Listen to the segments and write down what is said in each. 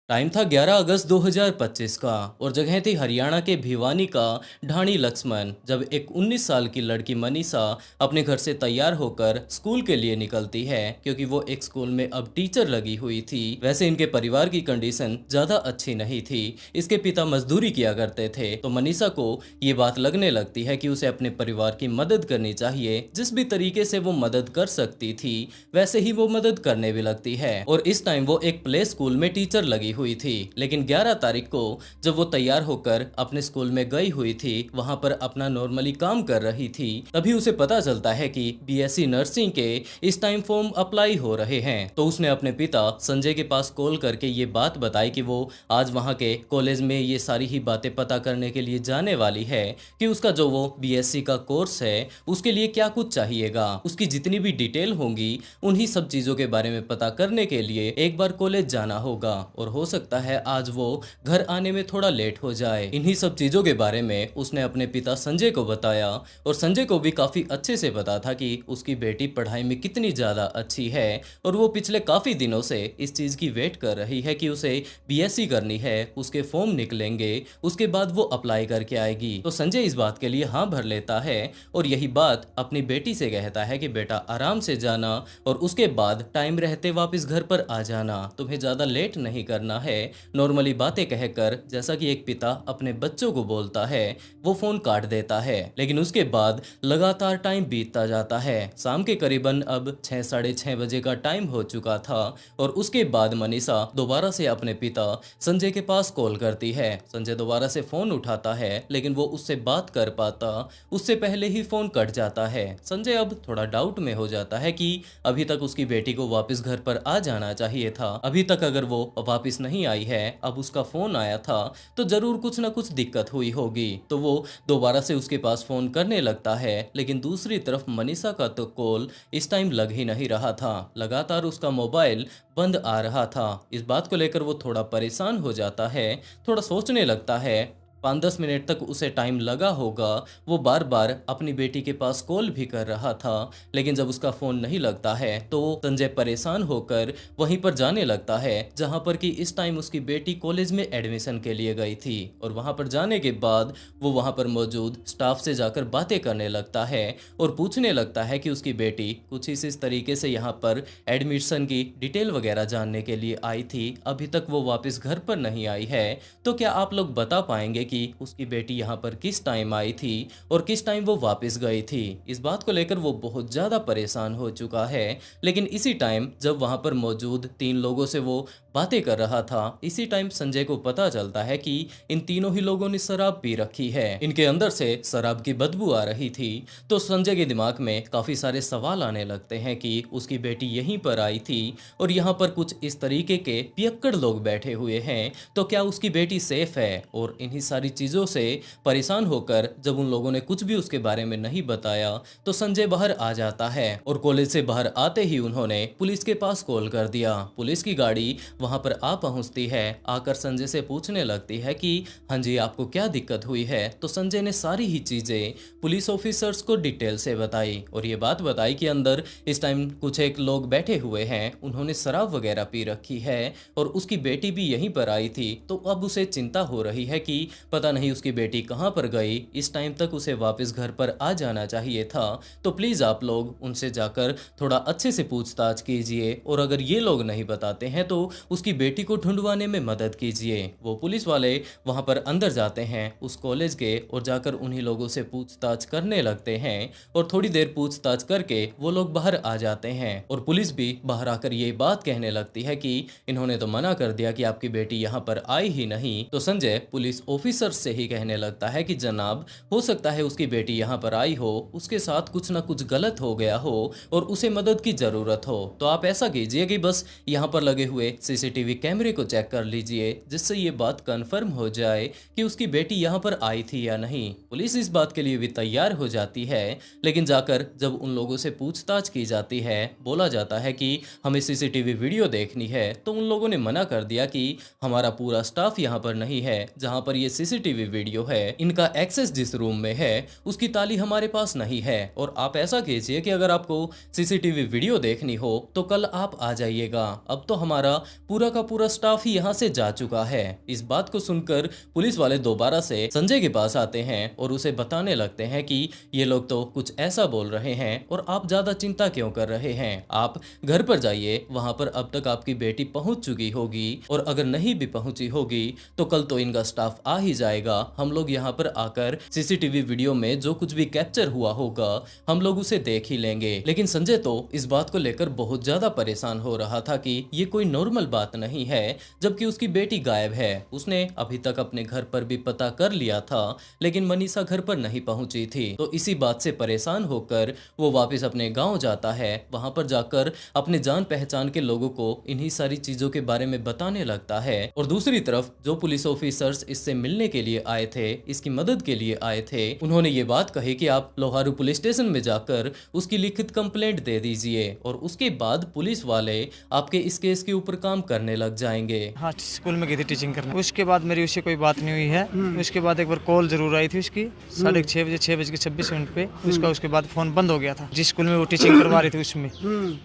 Time था 11 अगस्त 2025 का और जगह थी हरियाणा के भिवानी का ढाणी लक्ष्मण, जब एक 19 साल की लड़की मनीषा अपने घर से तैयार होकर स्कूल के लिए निकलती है, क्योंकि वो एक स्कूल में अब टीचर लगी हुई थी। वैसे इनके परिवार की कंडीशन ज़्यादा अच्छी नहीं थी, इसके पिता मजदूरी किया करते थे। तो मनीषा को ये बात लगने लगती है कि उसे अपने परिवार की मदद करनी चाहिए। जिस भी तरीके से वो मदद कर सकती थी वैसे ही वो मदद करने भी लगती है। और इस टाइम वो एक प्ले स्कूल में टीचर लगी हुई थी। लेकिन 11 तारीख को जब वो तैयार होकर अपने स्कूल में गई हुई थी, वहां पर अपना नॉर्मली काम कर रही थी, तभी उसे पता चलता है कि बीएससी नर्सिंग के इस टाइम फॉर्म अप्लाई हो रहे हैं। तो उसने अपने पिता संजय के पास कॉल करके ये बात बताई कि वो आज वहां के कॉलेज में ये सारी ही बातें पता करने के लिए जाने वाली है कि उसका जो वो बीएससी का कोर्स है उसके लिए क्या कुछ चाहिएगा। उसकी जितनी भी डिटेल होंगी उन्हीं सब चीजों के बारे में पता करने के लिए एक बार कॉलेज जाना होगा, और हो सकता है आज वो घर आने में थोड़ा लेट हो जाए। इन्हीं सब चीजों के बारे में उसने अपने पिता संजय को बताया, और संजय को भी काफी अच्छे से पता था कि उसकी बेटी पढ़ाई में कितनी ज्यादा अच्छी है, और वो पिछले काफी दिनों से इस चीज की वेट कर रही है कि उसे बीएससी करनी है, उसके फॉर्म निकलेंगे, उसके बाद वो अप्लाई करके आएगी। तो संजय इस बात के लिए हाँ भर लेता है और यही बात अपनी बेटी से कहता है कि बेटा आराम से जाना और उसके बाद टाइम रहते वापस घर पर आ जाना, तुम्हें ज्यादा लेट नहीं करना है। नॉर्मली बातें कहकर जैसा कि एक पिता अपने बच्चों को बोलता है, वो फोन काट देता है। लेकिन उसके बाद लगातार टाइम बीतता जाता है। शाम के करीबन अब 6 साढ़े 6 बजे का टाइम हो चुका था, और उसके बाद मनीषा दोबारा से अपने पिता संजय के पास कॉल करती है। संजय दोबारा से फोन उठाता है, लेकिन वो उससे बात कर पाता उससे पहले ही फोन कट जाता है। संजय अब थोड़ा डाउट में हो जाता है कि अभी तक उसकी बेटी को वापस घर पर आ जाना चाहिए था। अभी तक अगर वो वापस नहीं आई है, अब उसका फोन आया था, तो जरूर कुछ ना कुछ दिक्कत हुई होगी। तो वो दोबारा से उसके पास फोन करने लगता है, लेकिन दूसरी तरफ मनीषा का तो कॉल इस टाइम लग ही नहीं रहा था। लगातार उसका मोबाइल बंद आ रहा था। इस बात को लेकर वो थोड़ा परेशान हो जाता है, थोड़ा सोचने लगता है। 5-10 मिनट तक उसे टाइम लगा होगा। वो बार बार अपनी बेटी के पास कॉल भी कर रहा था, लेकिन जब उसका फोन नहीं लगता है तो संजय परेशान होकर वहीं पर जाने लगता है जहां पर कि इस टाइम उसकी बेटी कॉलेज में एडमिशन के लिए गई थी। और वहां पर जाने के बाद वो वहां पर मौजूद स्टाफ से जाकर बातें करने लगता है और पूछने लगता है कि उसकी बेटी कुछ इस तरीके से यहाँ पर एडमिशन की डिटेल वगैरह जानने के लिए आई थी, अभी तक वो वापस घर पर नहीं आई है। तो क्या आप लोग बता पाएंगे कि उसकी बेटी यहाँ पर किस टाइम आई थी और किस टाइम वो वापस गई थी? इस बात को लेकर वो बहुत ज़्यादा परेशान हो चुका है। लेकिन इसी टाइम जब वहाँ पर मौजूद 3 लोगों से वो बातें कर रहा था, इसी टाइम संजय को पता चलता है कि इन तीनों ही लोगों ने शराब पी रखी है। इनके अंदर से शराब की बदबू आ रही थी। तो संजय के दिमाग में काफ़ी सारे सवाल आने लगते हैं कि उसकी बेटी यहीं पर आई थी और यहाँ पर कुछ इस तरीके के पियक्कड़ लोग बैठे हुए हैं, तो क्या उसकी बेटी सेफ है? और इन्हीं सारी चीज़ों से परेशान होकर जब उन लोगों ने कुछ भी उसके बारे में नहीं बताया, तो संजय बाहर आ जाता है। और कॉलेज से बाहर आते ही उन्होंने पुलिस के पास कॉल कर दिया। पुलिस की गाड़ी वहां पर आ पहुंचती है, आकर संजय से पूछने लगती है कि हाँ जी, आपको क्या दिक्कत हुई है? तो संजय ने सारी ही चीज़ें पुलिस ऑफिसर्स को डिटेल से बताई, और ये बात बताई कि अंदर इस टाइम कुछ एक लोग बैठे हुए हैं, उन्होंने शराब वगैरह पी रखी है और उसकी बेटी भी यहीं पर आई थी। तो अब उसे चिंता हो रही है कि पता नहीं उसकी बेटी कहाँ पर गई, इस टाइम तक उसे वापस घर पर आ जाना चाहिए था। तो प्लीज़ आप लोग उनसे जाकर थोड़ा अच्छे से पूछताछ कीजिए, और अगर ये लोग नहीं बताते हैं तो उसकी बेटी को ढूंढवाने में मदद कीजिए। वो पुलिस वाले वहाँ पर अंदर जाते हैं उस कॉलेज के, और जाकर उन्हीं लोगों से पूछताछ करने लगते हैं, और थोड़ी देर पूछताछ करके वो लोग बाहर आ जाते हैं। और पुलिस भी बाहर आकर ये बात कहने लगती है कि इन्होंने तो मना कर दिया कि आपकी बेटी यहाँ पर आई ही नहीं। तो संजय पुलिस ऑफिसर से ही कहने लगता है कि जनाब, हो सकता है उसकी बेटी यहाँ पर आई हो, उसके साथ कुछ ना कुछ गलत हो गया हो और उसे मदद की जरूरत हो। तो आप ऐसा कीजिए कि बस यहाँ पर लगे हुए सीसीटीवी कैमरे को चेक कर लीजिए, जिससे ये बात कंफर्म हो जाए कि उसकी बेटी यहाँ पर आई थी या नहीं। पुलिस इस बात के लिए भी तैयार हो जाती है, लेकिन जाकर जब उन लोगों से पूछताछ की जाती है, बोला जाता है कि हमें सीसीटीवी वीडियो देखनी है, तो उन लोगों ने मना कर दिया कि हमारा पूरा स्टाफ यहाँ पर नहीं है जहाँ पर ये सीसीटीवी वीडियो है, इनका एक्सेस जिस रूम में है उसकी ताली हमारे पास नहीं है। और आप ऐसा कीजिए कि अगर आपको सीसीटीवी वीडियो देखनी हो तो कल आप आ जाइएगा। अब तो हमारा पूरा का पूरा स्टाफ ही यहाँ से जा चुका है। इस बात को सुनकर पुलिस वाले दोबारा से संजय के पास आते हैं और उसे बताने लगते हैं कि ये लोग तो कुछ ऐसा बोल रहे हैं और आप ज्यादा चिंता क्यों कर रहे हैं। आप घर पर जाइए, वहां पर अब तक आपकी बेटी पहुंच चुकी होगी और अगर नहीं भी पहुंची होगी तो कल तो इनका स्टाफ आ ही जाएगा। हम लोग यहाँ पर आकर सीसीटीवी वीडियो में जो कुछ भी कैप्चर हुआ होगा हम लोग उसे देख ही लेंगे। लेकिन संजय तो इस बात को लेकर बहुत ज्यादा परेशान हो रहा था कि ये कोई नॉर्मल बात नहीं है, जबकि उसकी बेटी गायब है। उसने अभी तक अपने घर पर भी पता कर लिया था लेकिन मनीषा घर पर नहीं पहुंची थी। तो इसी बात से परेशान होकर वो वापस अपने गांव जाता है। वहां पर जाकर अपने जान पहचान के लोगों को इन्हीं सारी चीजों के बारे में बताने लगता है। और दूसरी तरफ जो पुलिस ऑफिसर्स इससे मिलने के लिए आए थे, इसकी मदद के लिए आए थे, उन्होंने ये बात कही कि आप लोहारू पुलिस स्टेशन में जाकर उसकी लिखित कंप्लेंट दे दीजिए और उसके बाद पुलिस वाले आपके इस केस के ऊपर काम करने लग जाएंगे। हाँ, स्कूल में गई थी टीचिंग करने। उसके बाद मेरी उससे कोई बात नहीं हुई है। उसके बाद एक बार कॉल जरूर आई थी उसकी 6:30 पे। उसके बाद फोन बंद हो गया था जिस स्कूल में वो टीचिंग करवा रही थी उसमें।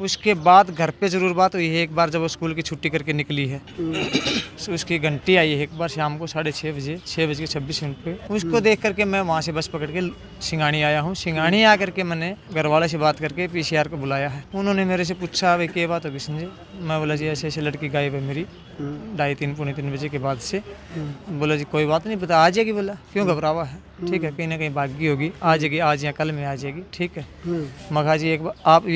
उसके बाद घर पे जरूर बात हुई है एक बार, जब वो स्कूल की छुट्टी करके निकली है। उसकी घंटी आई है एक बार शाम को 6:26 पे। उसको देख करके मैं वहाँ से बस पकड़ के सिंगानी आया हूँ। सिंगानी आकर के मैंने घर वाले से बात करके पीसीआर को बुलाया है। उन्होंने मेरे से पूछा भाई क्या बात होगी संजय। मैं बोला जी ऐसे ऐसे लड़की गायब है मेरी 2:30 पौने 3 बजे के बाद से। बोला जी कोई बात नहीं, पता आ जाएगी। बोला क्यों घबरावा है, ठीक है कहीं ना कहीं भागी होगी, आ जाएगी, आज या कल में आ जाएगी, ठीक है। मगा जी एक बार आप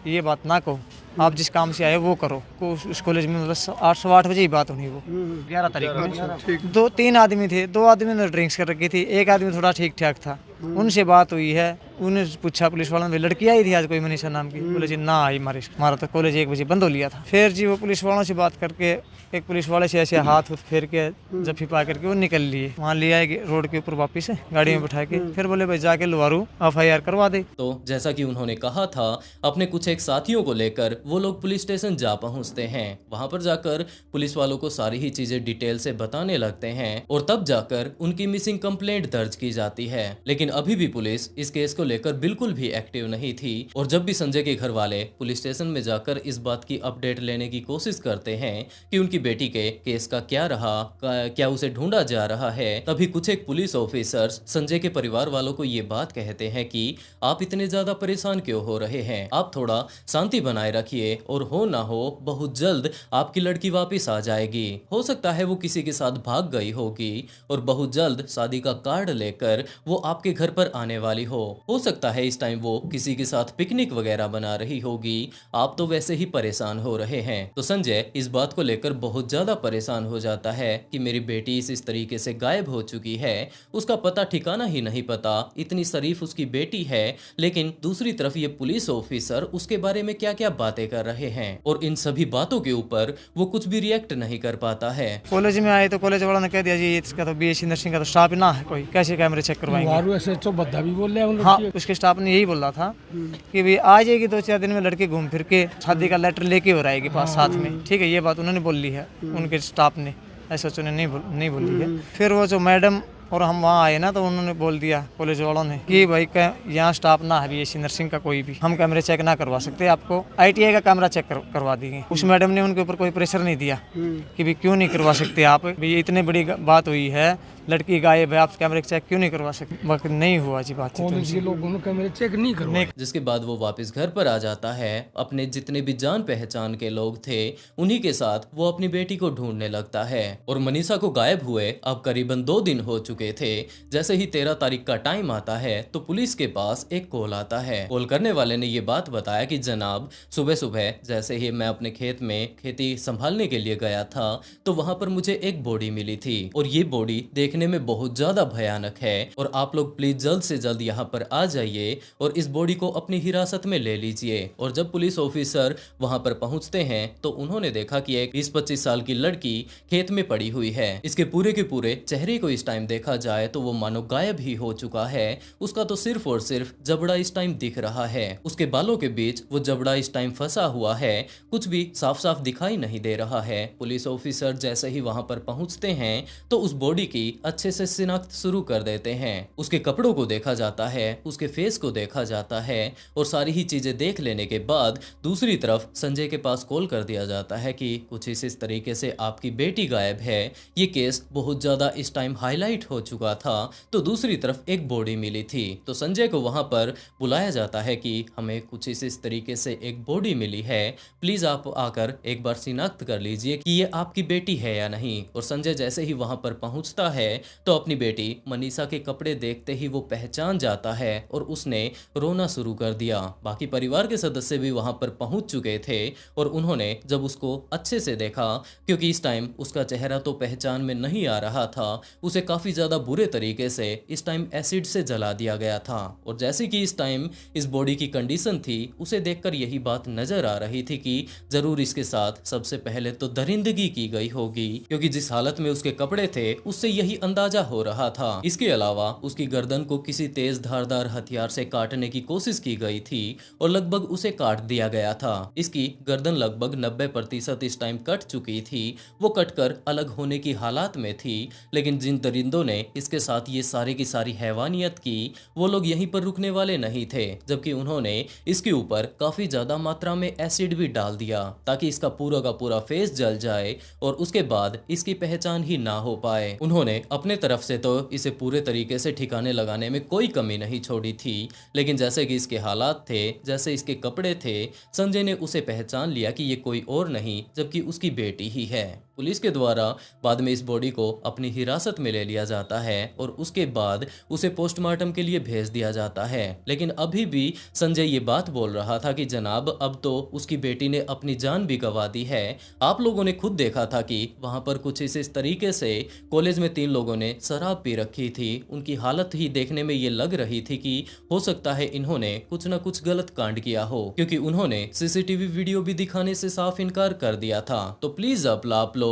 ये बात ना कहो, आप जिस काम से आए वो करो। उस कॉलेज में मतलब 8:08 बजे ही बात होनी, वो 11 तारीख में। 2-3 आदमी थे, 2 आदमी ने ड्रिंक्स कर रखी थी, एक आदमी थोड़ा ठीक ठाक था। उनसे बात हुई है, उन्हें पूछा पुलिस वालों ने लड़की आई थी आज कोई मनीषा नाम की। बोले जी ना आई, हमारा तो कॉलेज 1 बजे बंद हो लिया था। फिर जी वो पुलिस वालों से बात करके एक पुलिस वाले से ऐसे हाथ फेर के जफ्फी पा करके वो निकल लिए। वहाँ ले आए रोड के ऊपर वापिस गाड़ी में बैठा के। फिर बोले भाई जाके लोहारू FIR करवा दे। तो जैसा कि उन्होंने कहा था, अपने कुछ एक साथियों को लेकर वो लोग पुलिस स्टेशन जा पहुंचते हैं। वहां पर जाकर पुलिस वालों को सारी ही चीजें डिटेल से बताने लगते हैं और तब जाकर उनकी मिसिंग कंप्लेंट दर्ज की जाती है। लेकिन अभी भी पुलिस इस केस को लेकर बिल्कुल भी एक्टिव नहीं थी। और जब भी संजय के घर वाले पुलिस स्टेशन में जाकर इस बात की अपडेट लेने की कोशिश करते हैं कि उनकी बेटी के केस का क्या रहा, क्या उसे ढूंढा जा रहा है, तभी कुछ एक पुलिस ऑफिसर्स संजय के परिवार वालों को ये बात कहते हैं कि आप इतने ज्यादा परेशान क्यों हो रहे हैं, आप थोड़ा शांति बनाए रखिए और हो ना हो बहुत जल्द आपकी लड़की वापस आ जाएगी। हो सकता है वो किसी के साथ भाग गई होगी और बहुत जल्द शादी का कार्ड लेकर वो आपके घर पर आने वाली हो सकता है इस टाइम वो किसी के साथ पिकनिक वगैरह बना रही होगी, आप तो वैसे ही परेशान हो रहे हैं। तो संजय इस बात को लेकर बहुत ज्यादा परेशान हो जाता है कि मेरी बेटी इस तरीके से गायब हो चुकी है, उसका पता ठिकाना ही नहीं पता, इतनी शरीफ उसकी बेटी है, लेकिन दूसरी तरफ ये पुलिस ऑफिसर उसके बारे में क्या क्या बातें कर रहे हैं और इन सभी बातों के ऊपर वो कुछ भी रिएक्ट नहीं कर पाता है। कॉलेज में आए तो कॉलेज वालों ने कह दिया जी इसका तो BSc नर्सिंग का तो स्टाफ ना है, कोई कैसे कैमरे चेक करवाएंगे। भी बोल रहे हैं हाँ, उसके स्टाफ ने यही बोला था कि भाई आ जाएगी 2-4 दिन में लड़की घूम फिर के शादी का लेटर लेके हो रहेगी पास साथ में, ठीक है। ये बात उन्होंने बोल ली है, उनके स्टाफ ने, SHO ने नहीं बोली है। फिर वो जो मैडम और हम वहाँ आए ना तो उन्होंने बोल दिया कॉलेज वालों ने कि भाई यहाँ स्टाफ ना है BSc नर्सिंग का कोई भी, हम कैमरे चेक ना करवा सकते, आपको ITI का कैमरा चेक करवा देंगे। उस मैडम ने उनके ऊपर कोई प्रेशर नहीं दिया कि भाई क्यों नहीं करवा सकते आप, भाई इतनी बड़ी बात हुई है, लड़की गायब है, आप कैमरे चेक क्यों नहीं करवा सकते। वक्त नहीं हुआ जी बात, कॉलेज के लोगों ने कैमरे चेक नहीं करवाए। जिसके बाद वो वापस घर पर आ जाता है। अपने जितने भी जान पहचान के लोग थे उन्हीं के साथ वो अपनी बेटी को ढूंढने लगता है। और मनीषा को गायब हुए अब करीबन 2 दिन हो चुके थे। जैसे ही 13 तारीख का टाइम आता है तो पुलिस के पास एक कॉल आता है। कॉल करने वाले ने ये बात बताया कि जनाब सुबह सुबह जैसे ही मैं अपने खेत में खेती संभालने के लिए गया था तो वहां पर मुझे एक बॉडी मिली थी और ये बॉडी देखने में बहुत ज्यादा भयानक है और आप लोग प्लीज जल्द से जल्द यहाँ पर आ जाइए और इस बॉडी को अपनी हिरासत में ले लीजिए। और जब पुलिस ऑफिसर वहां पर पहुंचते हैं तो उन्होंने देखा कि एक 20-25 साल की लड़की खेत में पड़ी हुई है। इसके पूरे के पूरे चेहरे को इस टाइम देखा जाए तो वो मानो गायब ही हो चुका है। उसका तो सिर्फ और सिर्फ जबड़ा इस टाइम दिख रहा है, उसके बालों के बीच वो जबड़ा इस टाइम फंसा हुआ है, कुछ भी साफ साफ दिखाई नहीं दे रहा है। पुलिस ऑफिसर जैसे ही वहां पर पहुंचते हैं तो उस बॉडी की अच्छे से शिनाख्त शुरू कर देते हैं। उसके कपड़ों को देखा जाता है, उसके फेस को देखा जाता है और सारी ही चीजें देख लेने के बाद दूसरी तरफ संजय के पास कॉल कर दिया जाता है कि कुछ इस तरीके से आपकी बेटी गायब है। ये केस बहुत ज्यादा इस टाइम हाईलाइट हो चुका था। तो दूसरी तरफ एक बॉडी मिली थी, तो संजय को वहां पर बुलाया जाता है कि हमें कुछ इस तरीके से एक बॉडी मिली है, प्लीज आप आकर एक बार शिनाख्त कर लीजिए कि ये आपकी बेटी है या नहीं। और संजय जैसे ही वहां पर पहुंचता है तो अपनी बेटी मनीषा के कपड़े देखते ही वो पहचान जाता है और उसने रोना शुरू कर दिया। बाकी परिवार के सदस्य भी वहां पर पहुंच चुके थे और उन्होंने जब उसको अच्छे से देखा, क्योंकि इस टाइम उसका चेहरा तो पहचान में नहीं आ रहा था, उसे काफी ज्यादा बुरे तरीके से इस टाइम एसिड से जला दिया गया था। और जैसे कि इस टाइम इस बॉडी की कंडीशन थी, उसे देखकर यही बात नजर आ रही थी कि जरूर इसके साथ सबसे पहले तो दरिंदगी की गई होगी, क्योंकि जिस हालत में उसके कपड़े थे उससे यही अंदाजा हो रहा था। इसके अलावा उसकी गर्दन को किसी तेज धारदार हथियार से काटने की कोशिश की गई थी और लगभग उसे काट दिया गया था। इसकी गर्दन लगभग 90% इस टाइम कट चुकी थी, वो कटकर अलग होने की हालात में थी। लेकिन जिन दरिंदों ने इसके साथ ये सारी की सारी हैवानियत की, वो लोग यहीं पर रुकने वाले नहीं थे, जबकि उन्होंने इसके ऊपर काफी ज्यादा मात्रा में एसिड भी डाल दिया ताकि इसका पूरा का पूरा फेस जल जाए और उसके बाद इसकी पहचान ही ना हो पाए। उन्होंने अपने तरफ से तो इसे पूरे तरीके से ठिकाने लगाने में कोई कमी नहीं छोड़ी थी, लेकिन जैसे कि इसके हालात थे, जैसे इसके कपड़े थे, संजय ने उसे पहचान लिया कि ये कोई और नहीं जबकि उसकी बेटी ही है। पुलिस के द्वारा बाद में इस बॉडी को अपनी हिरासत में ले लिया जाता है और उसके बाद उसे पोस्टमार्टम के लिए भेज दिया जाता है। लेकिन अभी भी संजय ये बात बोल रहा था कि जनाब, अब तो उसकी बेटी ने अपनी जान भी गंवा दी है। आप लोगों ने खुद देखा था कि वहां पर कुछ इस तरीके से कॉलेज में 3 लोगों ने शराब पी रखी थी। उनकी हालत ही देखने में ये लग रही थी कि हो सकता है इन्होंने कुछ न कुछ गलत कांड किया हो, क्योंकि उन्होंने सीसीटीवी वीडियो भी दिखाने से साफ इनकार कर दिया था। तो प्लीज आप लोग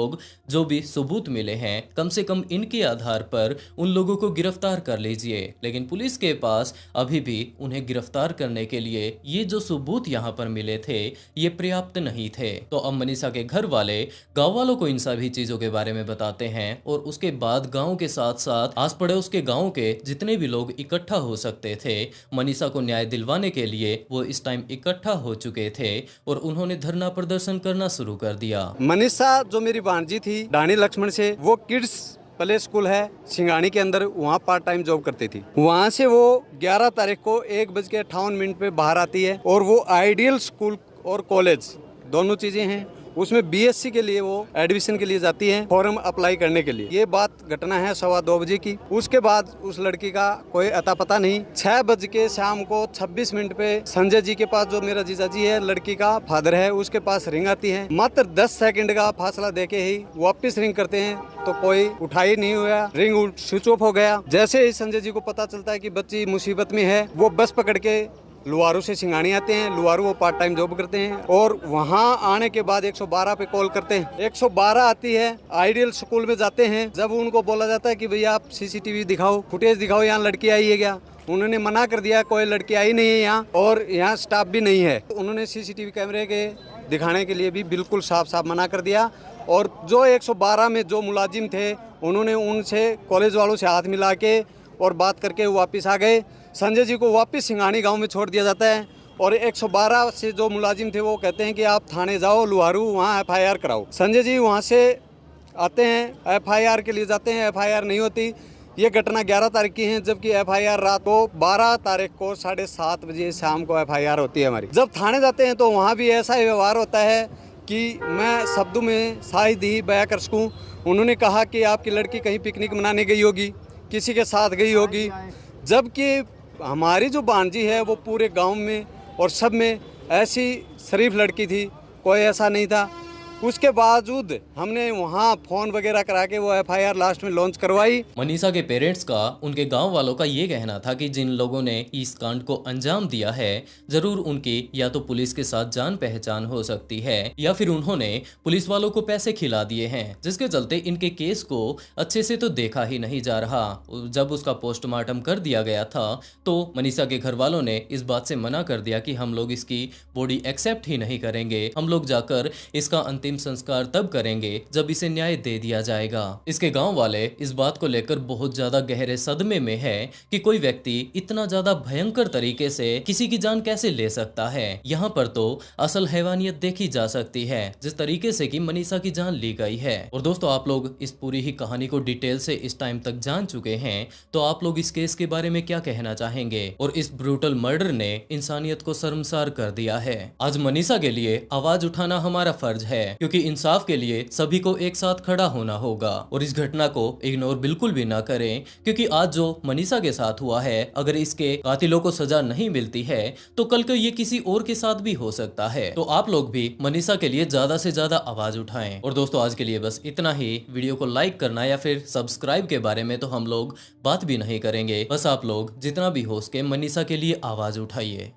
जो भी सबूत मिले हैं, कम से कम इनके आधार पर उन लोगों को गिरफ्तार कर लीजिए। लेकिन पुलिस के पास अभी भी उन्हें गिरफ्तार करने के लिए ये जो सबूत यहाँ पर मिले थे, ये पर्याप्त नहीं थे। तो अब मनीषा के घर वाले गांव वालों को इन सभी चीजों के बारे में बताते हैं और उसके बाद गांव के साथ साथ आस पड़ोस के गांव के जितने भी लोग इकट्ठा हो सकते थे, मनीषा को न्याय दिलवाने के लिए वो इस टाइम इकट्ठा हो चुके थे और उन्होंने धरना प्रदर्शन करना शुरू कर दिया। मनीषा जो मेरी भांजी थी ढाणी लक्ष्मण से, वो किड्स प्ले स्कूल है सिंगानी के अंदर, वहाँ पार्ट टाइम जॉब करती थी। वहाँ से वो 11 तारीख को 1:58 पे बाहर आती है और वो आइडियल स्कूल और कॉलेज दोनों चीजें हैं, उसमें बीएससी के लिए वो एडमिशन के लिए जाती है, फॉर्म अप्लाई करने के लिए। ये बात घटना है 2:15 की। उसके बाद उस लड़की का कोई अता पता नहीं। 6 बज के शाम को 26 मिनट पे संजय जी के पास, जो मेरा जीजाजी है, लड़की का फादर है, उसके पास रिंग आती है। मात्र 10 सेकंड का फासला देके ही वापस रिंग करते हैं तो कोई उठाई नहीं हुआ, रिंग स्विच ऑफ हो गया। जैसे ही संजय जी को पता चलता है कि बच्ची मुसीबत में है, वो बस पकड़ के लुवारू से सिंगानी आते हैं। लुवारू वो पार्ट टाइम जॉब करते हैं और वहाँ आने के बाद 112 पे कॉल करते हैं। 112 आती है, आइडियल स्कूल में जाते हैं। जब उनको बोला जाता है कि भैया आप सीसीटीवी दिखाओ, फुटेज दिखाओ, यहाँ लड़की आई है क्या, उन्होंने मना कर दिया, कोई लड़की आई नहीं है यहाँ और यहाँ स्टाफ भी नहीं है। उन्होंने सीसीटीवी कैमरे के दिखाने के लिए भी बिल्कुल साफ साफ मना कर दिया। और जो 112 में जो मुलाजिम थे, उन्होंने उनसे, कॉलेज वालों से हाथ मिला के और बात करके वापस आ गए। संजय जी को वापस सिंगानी गांव में छोड़ दिया जाता है और 112 से जो मुलाजिम थे वो कहते हैं कि आप थाने जाओ लुहारू, वहाँ FIR कराओ। संजय जी वहाँ से आते हैं, FIR के लिए जाते हैं, FIR नहीं होती। ये घटना 11 तारीख की है, जबकि FIR रात को 12 तारीख को 7:30 बजे शाम को FIR होती है हमारी। जब थाने जाते हैं तो वहाँ भी ऐसा व्यवहार होता है कि मैं शब्दों में शायद ही बयां कर सकूँ। उन्होंने कहा कि आपकी लड़की कहीं पिकनिक मनाने गई होगी, किसी के साथ गई होगी, जबकि हमारी जो भांजी है वो पूरे गांव में और सब में ऐसी शरीफ लड़की थी, कोई ऐसा नहीं था। उसके बावजूद हमने वहाँ फोन वगैरह करा के वो FIR लास्ट में लॉन्च करवाई। मनीषा के पेरेंट्स का, उनके गांव वालों का ये कहना था कि जिन लोगों ने इस कांड को अंजाम दिया है, जरूर उनकी या तो पुलिस के साथ जान पहचान हो सकती है या फिर उन्होंने पुलिस वालों को पैसे खिला दिए हैं, जिसके चलते इनके केस को अच्छे से तो देखा ही नहीं जा रहा। जब उसका पोस्टमार्टम कर दिया गया था तो मनीषा के घर वालों ने इस बात से मना कर दिया कि हम लोग इसकी बॉडी एक्सेप्ट ही नहीं करेंगे, हम लोग जाकर इसका अंतिम संस्कार तब करेंगे जब इसे न्याय दे दिया जाएगा। इसके गांव वाले इस बात को लेकर बहुत ज्यादा गहरे सदमे में है कि कोई व्यक्ति इतना ज्यादा भयंकर तरीके से किसी की जान कैसे ले सकता है। यहाँ पर तो असल हैवानियत देखी जा सकती है, जिस तरीके से कि मनीषा की जान ली गई है। और दोस्तों, आप लोग इस पूरी ही कहानी को डिटेल से इस टाइम तक जान चुके हैं, तो आप लोग इस केस के बारे में क्या कहना चाहेंगे? और इस ब्रूटल मर्डर ने इंसानियत को शर्मसार कर दिया है। आज मनीषा के लिए आवाज उठाना हमारा फर्ज है, क्योंकि इंसाफ के लिए सभी को एक साथ खड़ा होना होगा। और इस घटना को इग्नोर बिल्कुल भी ना करें, क्योंकि आज जो मनीषा के साथ हुआ है, अगर इसके कातिलों को सजा नहीं मिलती है तो कल को ये किसी और के साथ भी हो सकता है। तो आप लोग भी मनीषा के लिए ज्यादा से ज्यादा आवाज उठाएं। और दोस्तों, आज के लिए बस इतना ही। वीडियो को लाइक करना या फिर सब्सक्राइब के बारे में तो हम लोग बात भी नहीं करेंगे, बस आप लोग जितना भी हो सके मनीषा के लिए आवाज उठाइए।